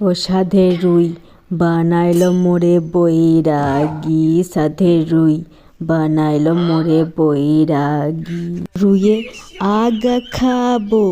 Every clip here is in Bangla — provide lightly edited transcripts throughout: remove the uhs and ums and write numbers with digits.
ও সাধের রুই বানাইলো মোরে বৈরাগী, সাধের রুই বানাইলো মোরে বৈরাগী। রুইয়ে আগা খাবো,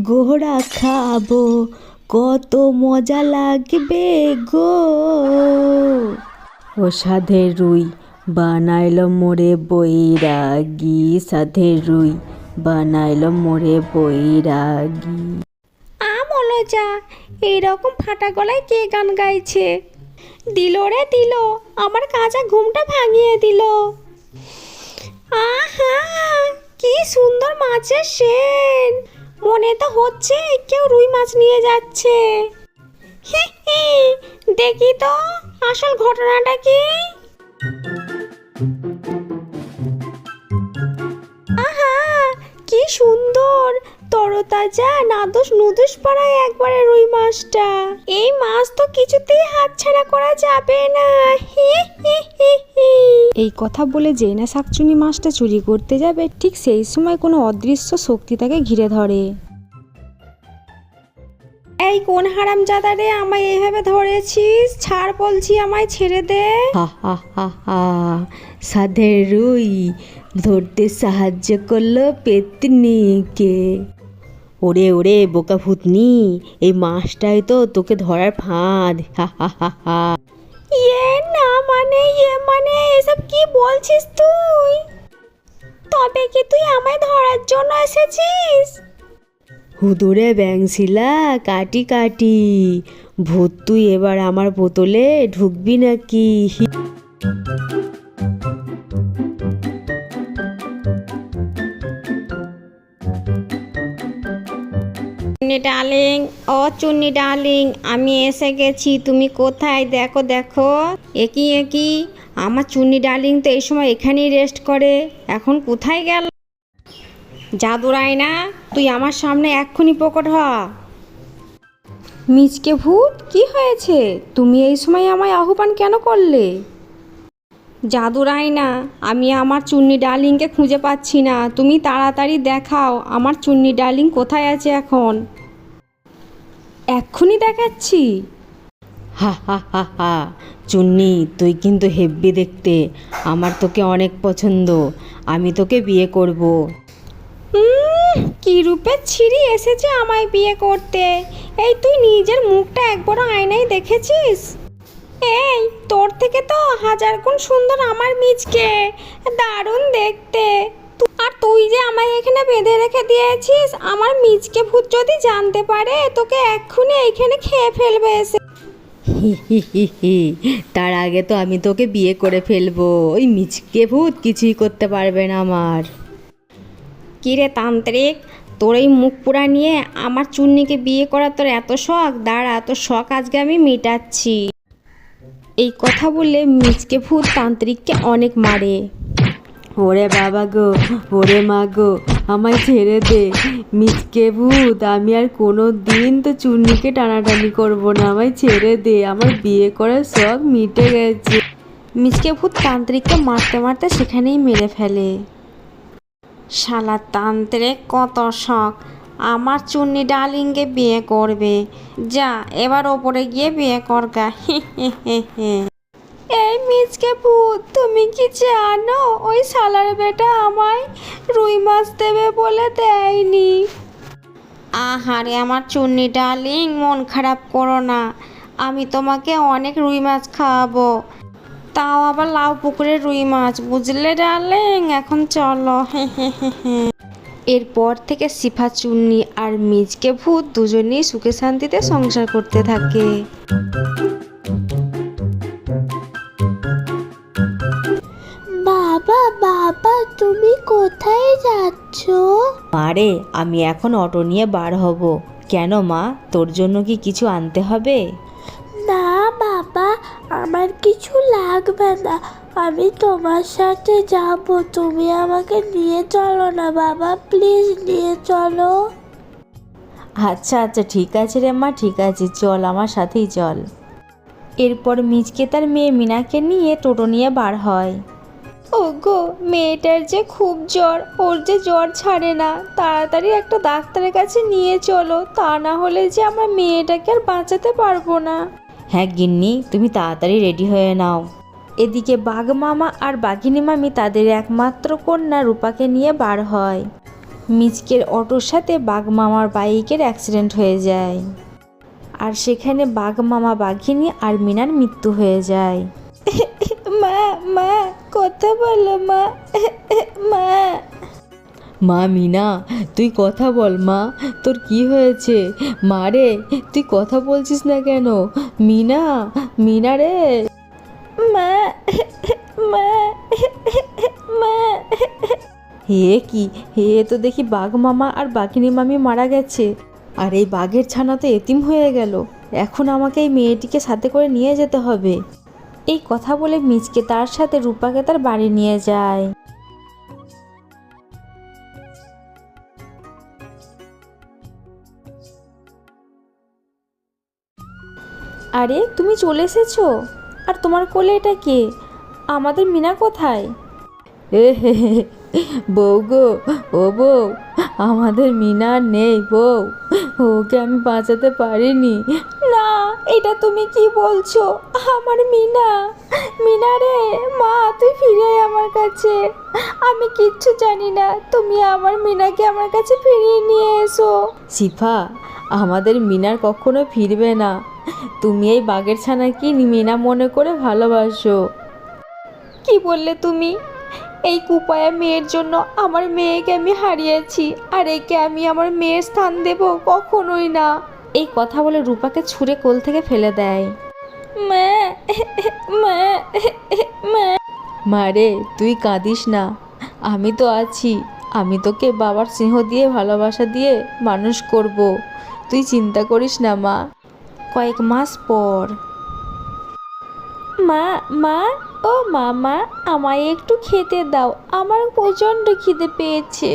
গোড়া খাবো, কত মজা লাগবে গো। ও সাধের রুই বানাইলো মোরে বৈরাগী, সাধের রুই বানাইলো মোরে বৈরাগী। মলজা, এইরকম ফাটা গলায় কে গান গাইছে? দিল রে দিল, আমার কাঁচা ঘুমটা ভাঙিয়ে দিল। আহা, কি সুন্দর মাছের সেন! মনে তো হচ্ছে কেউ রুই মাছ নিয়ে যাচ্ছে। হে হে, দেখি তো আসল ঘটনাটা কি। আহা, কি সুন্দর তরতাজা নাদুস নুদুস পাড়ায় একবারে রুই মাছটা। এই মাছ তো কিছুতেই হাতছাড়া করা যাবে না। এই কথা বলে যেই না শাকচুনি মাছটা চুরি করতে যাবে, ঠিক সেই সময় কোনো অদৃশ্য শক্তি তাকে ঘিরে ধরে। এই কোন হারামজাদা রে, আমায় এইভাবে ধরেছিস? ছাড় বলছি, আমায় ছেড়ে দে। হা হা হা হা, সাধের রুই ধরতে সাহায্য করলো পেতনিকে। ওরে ওরে বোকা ভূতনি, এই মাছটাই তো তোকে ধরার ফাঁদ। হা হা হা হা। ইয়ে মানে এসব কি বলছিস তুই? তবে কি তুই আমায় ধরার জন্য এসেছিস? হুদুরে ব্যাংশিলা কাটি কাটি, ভূত তুই এবার আমার বোতলে ঢুকবি নাকি? চুন্নি ডার্লিং, ও চুন্নি ডার্লিং, আমি এসে গেছি। তুমি কোথায়? দেখো দেখো। একই একই, আমার চুন্নি ডার্লিং তো এই সময় এখানেই রেস্ট করে। এখন কোথায় গেল? জাদুর আয়না, তুই আমার সামনে এক্ষুনি প্রকট হ। মিচকে ভূত, কি হয়েছে? তুমি এই সময় আমায় আহ্বান কেন করলে? জাদুর আয়না, আমি আমার চুন্নি ডার্লিংকে খুঁজে পাচ্ছি না। তুমি তাড়াতাড়ি দেখাও আমার চুন্নি ডার্লিং কোথায় আছে এখন। এক্ষুনি দেখাচ্ছি। হা হা হা হা, চুন্নি তুই কিন্তু হেব্বি দেখতে, আমার তোকে অনেক পছন্দ, আমি তোকে বিয়ে করব। কি রূপে ছিঁড়ি এসেছে আমায় বিয়ে করতে। এই তুই নিজের মুখটা একবার আয়নায় দেখেছিস? এই তোর থেকে তো হাজার গুণ সুন্দর আমার মিচকে, দারুণ দেখতে। আর তুই যে আমায় এখানে বেঁধে রেখে দিয়েছিস, আমার মিচকে ভূত যদি জানতে পারে, তোকে এক্ষুনি এইখানে খেয়ে ফেলবে এসে। হি হি হি হি, তার আগে তো আমি তোকে বিয়ে করে ফেলবো। ওই মিচকে ভূত কিছুই করতে পারবে না আমার। কিরে তান্ত্রিক, তোর এই মুখ পোড়া নিয়ে আমার চুন্নিকে বিয়ে করার তোর এত শখ? দাঁড়া, তোর শখ আজকে আমি মেটাচ্ছি। এই কথা বলে মিচকে ভূত তান্ত্রিককে অনেক মারে। ওরে বাবা গো, ওরে মা গো, আমায় ছেড়ে দে মিচকে ভূত, আমি আর কোনো দিন তো চুন্নিকে টানাটানি করবো না, আমায় ছেড়ে দে, আমার বিয়ে করার শখ মিটে গেছে। মিচকে ভূত তান্ত্রিককে মারতে মারতে সেখানেই মেরে ফেলে। শালা তান্ত্রিক, কত শখ আমার চুন্নি ডার্লিংকে বিয়ে করবে। যা এবার ওপরে গিয়ে বিয়ে করগা। এই মিচকে ভূত, তুমি কি জানো ওই শালার বেটা আমায় রুই মাছ দেবে বলে দেয়নি? আহারে আমার চুন্নি ডার্লিং, মন খারাপ করো না, আমি তোমাকে অনেক রুই মাছ খাওয়াবো, তাও আবার লাউ পুকুরের রুই মাছ, বুঝলে ডার্লিং? এখন চলো। এরপর থেকে সিফা চুন্নি আর মিচকে ভূত দুজনেই সুখে শান্তিতে সংসার করতে থাকে। বাবা বাবা, তুমি কোথায় যাচ্ছ? মারে, আমি এখন অটো নিয়ে বার হব। কেন মা, তোর জন্য কি কিছু আনতে হবে? না বাবা, আমার কিছু লাগবে না, আমি তোমার সাথে যাব। তুমি আমাকে নিয়ে চলো না বাবা, প্লিজ নিয়ে চলো। আচ্ছা আচ্ছা, ঠিক আছে রে মা, ঠিক আছে, চল আমার সাথেই চল। এরপর মিচকে তার মেয়ে মিনাকে নিয়ে টোটো নিয়ে বার হয়। ওগো, মেয়েটার যে খুব জ্বর, ওর যে জ্বর ছাড়ে না, তাড়াতাড়ি একটা ডাক্তারের কাছে নিয়ে চলো, তা না হলে যে আমরা মেয়েটাকে আর বাঁচাতে পারবো না। হ্যাঁ গিন্নি, তুমি তাড়াতাড়ি রেডি হয়ে নাও। এদিকে বাঘ মামা আর বাঘিনী মামি তাদের একমাত্র কন্যা রূপাকে নিয়ে বার হয়। মিচকের অটোর সাথে বাঘ মামার বাইকের অ্যাক্সিডেন্ট হয়ে যায়, আর সেখানে বাঘ মামা, বাঘিনী আর মিনার মৃত্যু হয়ে যায়। মা, মা, কথা বলো মা, মা। মা মিনা, তুই কথা বল মা, তোর কি হয়েছে? মা রে, তুই কথা বলছিস না কেন? মিনা, মিনা রে। মা, মা, মা। হে কি, হে তো দেখি বাঘ মামা আর বাঘিনী মামি মারা গেছে, আর এই বাঘের ছানা তো এতিম হয়ে গেল। এখন আমাকে এই মেয়েটিকে সাথে করে নিয়ে যেতে হবে। এই কথা বলে মিচকে তার সাথে রূপাকে তার বাড়ি নিয়ে যায়। আরে তুমি চলে এসেছো? আর তোমার কোলে এটা কে? আমাদের মিনা কোথায়? এ হে হে, বউ গো, ও বউ, আমাদের মিনা নেই বউ, ওকে আমি বাঁচাতে পারিনি। না, এটা তুমি কি বলছো? আমার মিনা, মিনা রে, মা তুই ফিরে আয় আমার কাছে। আমি কিচ্ছু জানি না, তুমি আমার মিনাকে আমার কাছে ফিরিয়ে নিয়ে এসো। শিফা, আমাদের মিনার কখনো ফিরবে না। তুমি এই বাঘের ছানাকে মিনা মনে করে ভালোবাসো। কি বললে তুমি? এই কুপায়া মেয়ের জন্য আমার মেয়েকে আমি হারিয়েছি, আর একে আমি আমার মেয়ের স্থান দেব? কখনোই না। এই কথা বলে রূপাকে ছুঁড়ে কোল থেকে ফেলে দেয়। মা, মা, মা। মারে, তুই কাঁদিস না, আমি তো আছি। আমি তোকে বাবার স্নেহ দিয়ে, ভালোবাসা দিয়ে মানুষ করব। তুই চিন্তা করিস না মা। কয়েক মাস পর। মা, মা, ও মামা, আমায় একটু খেতে দাও, আমার প্রচণ্ড খিদে পেয়েছে।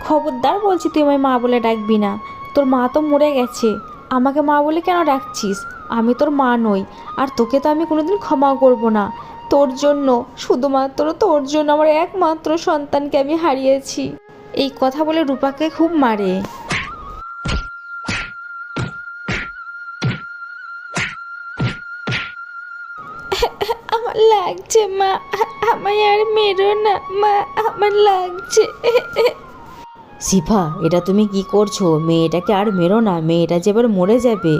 খবরদার বলছি, তুই আমায় মা বলে ডাকবি না। তোর মা তো মরে গেছে, আমাকে মা বলে কেন ডাকছিস? আমি তোর মা নই, আর তোকে তো আমি কোনোদিন ক্ষমাও করব না। তোর জন্য, শুধুমাত্র তোর জন্য আমার একমাত্র সন্তানকে আমি হারিয়েছি। এই কথা বলে রূপাকে খুব মারে। আমার লাগছে মা, আমায় আর মেরো না মা, আমার লাগছে। শিফা, এটা তুমি কি করছো? মেয়েটাকে আর মেরো না, মেয়েটা যে এবার মরে যাবে।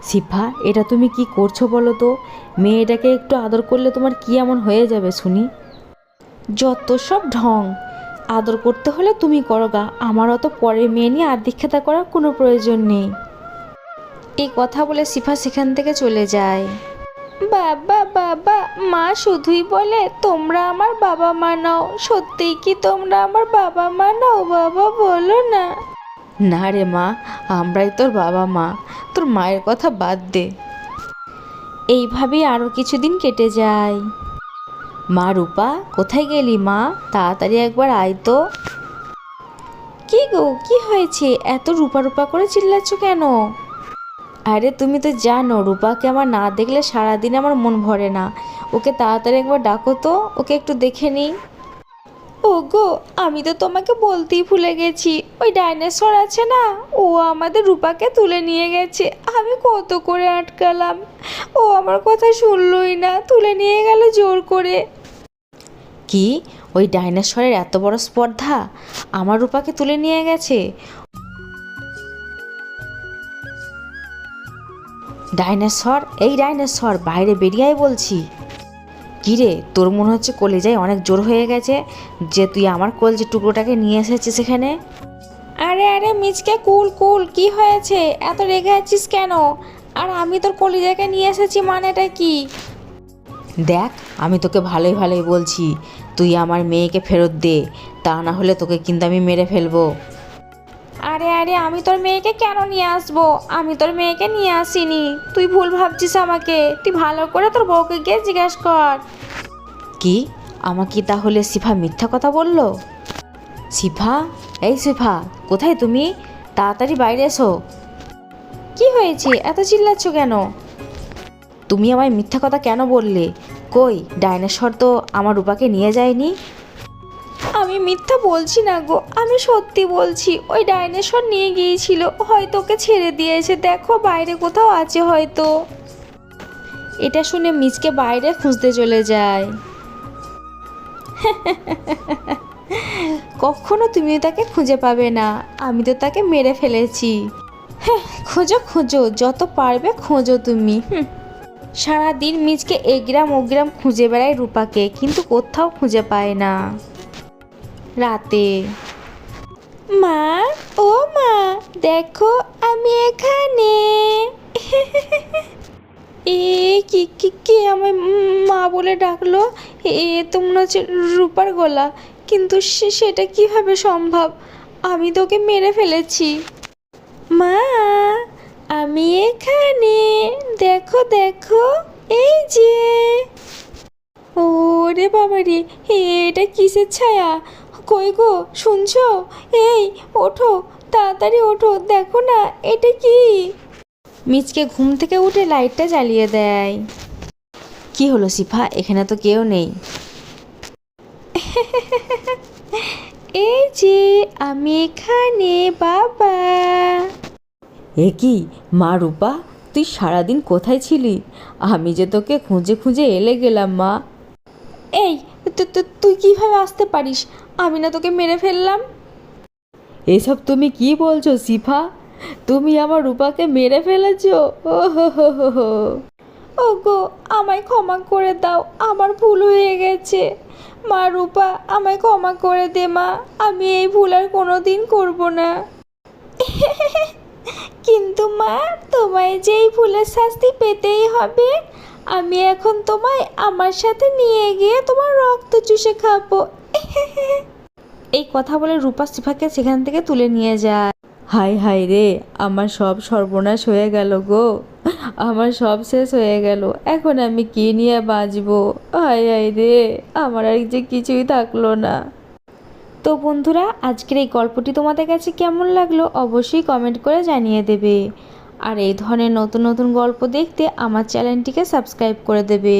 শিফা, এটা তুমি কি করছো বলো তো? মেয়েটাকে একটু আদর করলে তোমার কি এমন হয়ে যাবে শুনি? যত সব ঢং। আদর করতে হলে তুমি করো গা, আমার অত পরের মেয়ে নিয়ে আদিক্ষেতা করার কোনো প্রয়োজন নেই। এই কথা বলে শিফা সেখান থেকে চলে যায়। বাবা, বাবা, মা শুধুই বলে তোমরা আমার বাবা মা নাও। সত্যিই কি তোমরা আমার বাবা মা নাও? বাবা বলো না। না রে মা, আমরাই তোর বাবা মা, তোর মায়ের কথা বাদ দে। এইভাবেই আরও কিছুদিন কেটে যায়। মা রূপা, কোথায় গেলি মা? তাড়াতাড়ি একবার আয় তো। কি গো, কি হয়েছে? এত রূপা রূপা করে চিল্লাচ্ছ কেন? আরে তুমি তো জানো, রূপাকে আমার না দেখলে সারাদিন আমার মন ভরে না। ওকে তাড়াতাড়ি একবার ডাকো তো, ওকে একটু দেখে নিই। ওগো, আমি তো তোমাকে বলতেই ভুলে গেছি, ওই ডাইনোসর আছে না, ও আমাদের রূপাকে তুলে নিয়ে গেছে। আমি কত করে আটকালাম, ও আমার কথা শুনলই না, তুলে নিয়ে গেল জোর করে। কি, ওই ডাইনোসরের এত বড় স্পর্ধা? আমার রূপাকে তুলে নিয়ে গেছে? ডাইনোসর, এই ডাইনোসর, বাইরে বেরিয়ে আয় বলছি। কিরে, তোর মনে হচ্ছে কলেজায় অনেক জোর হয়ে গেছে যে তুই আমার কলজের টুকরোটাকে নিয়ে এসেছিস এখানে? আরে আরে মিচকে, কুল কুল, কি হয়েছে? এত রেগে আছিস কেন? আর আমি তোর কলিজাকে নিয়ে এসেছি মানেটা কি? দেখ, আমি তোকে ভালোই ভালোই বলছি, তুই আমার মেয়েকে ফেরত দে, তা না হলে তোকে কিন্তু আমি মেরে ফেলবো। আরে আরে, আমি তোর মেয়েকে কেন নিয়ে আসবো? আমি তোর মেয়েকে নিয়ে আসিনি, তুই ভুল ভাবছিস আমাকে। তুই ভালো করে তোর বউকে গিয়ে জিজ্ঞেস কর। কি, আমাকে তাহলে শিফা মিথ্যা কথা বললো? শিফা, এই শিফা, কোথায় তুমি? তাড়াতাড়ি বাইরে এসো। কি হয়েছে? এত চিল্লাচ্ছ কেন? তুমি আমায় মিথ্যা কথা কেন বললে? কই ডাইনোসর তো আমার রূপাকে নিয়ে যায়নি। আমি মিথ্যা বলছি না গো, আমি সত্যি বলছি। ওই ডাইনোসর নিয়ে গিয়েছিল, হয়তো ওকে ছেড়ে দিয়েছে, দেখো বাইরে কোথাও আছে হয়তো। এটা শুনে মিচকে বাইরে খুঁজতে চলে যায়। কখনো তুমি তাকে খুঁজে পাবে না, আমি তো তাকে মেরে ফেলেছি। হ্যাঁ, খোঁজো খোঁজো, যত পারবে খোঁজো তুমি। সারাদিন মিচকে এগ্রাম ওগ্রাম খুঁজে বেড়ায় রূপাকে, কিন্তু কোথাও খুঁজে পায় না। রাতে, মা, ও মা, দেখো আমি এখানে। এ কি কি কে আমায় মা বলে ডাকলো? এ তো মনে হচ্ছে রূপার গলা, কিন্তু সেটা কিভাবে সম্ভব? আমি তোকে মেরে ফেলেছি। মা, আমি এখানে, দেখো দেখো, এই যে। ওরে বাবা রে, এটা কিসের ছায়া? কই গো, শুনছো? এই ওঠো, তাড়াতাড়ি ওঠো, দেখো না এটা কি। মিচকে ঘুম থেকে উঠে লাইটটা জ্বালিয়ে দেয়। কি হলো সিফা, এখানে তো কেউ নেই। এই যে আমি এখানে বাবা। এ কি মা রূপা, তুই সারাদিন কোথায় ছিলি? আমি যে তোকে খুঁজে খুঁজে এলে গেলাম মা। এই তুই কিভাবে আসতে পারিস? আমি না তোকে মেরে ফেললাম? এসব তুমি কি বলছো সিফা? তুমি আমার রূপাকে মেরে ফেলেছো? ও হো হো হো হো। ওগো, আমায় ক্ষমা করে দাও, আমার ভুল হয়ে গেছে। মা রূপা, আমায় ক্ষমা করে দে মা, আমি এই ভুল আর কোনো দিন করবো না। কিন্তু মা, তোমায় যে এই ভুলের শাস্তি পেতেই হবে। আমি এখন তোমায় আমার সাথে নিয়ে গিয়ে তোমার রক্ত চুষে খাবো। এই কথা বলে রূপা সিফাকে সেখান থেকে তুলে নিয়ে যায়। হায় হায় রে, আমার সব সর্বনাশ হয়ে গেল গো, আমার সব শেষ হয়ে গেল। এখন আমি কি নিয়ে বাঁচবো? হায় হায় রে, আমার আর যে কিছুই থাকলো না। তো বন্ধুরা, আজকের এই গল্পটি তোমাদের কাছে কেমন লাগলো অবশ্যই কমেন্ট করে জানিয়ে দেবে। আর এই ধরনের নতুন নতুন গল্প দেখতে আমার চ্যানেলটিকে সাবস্ক্রাইব করে দেবে।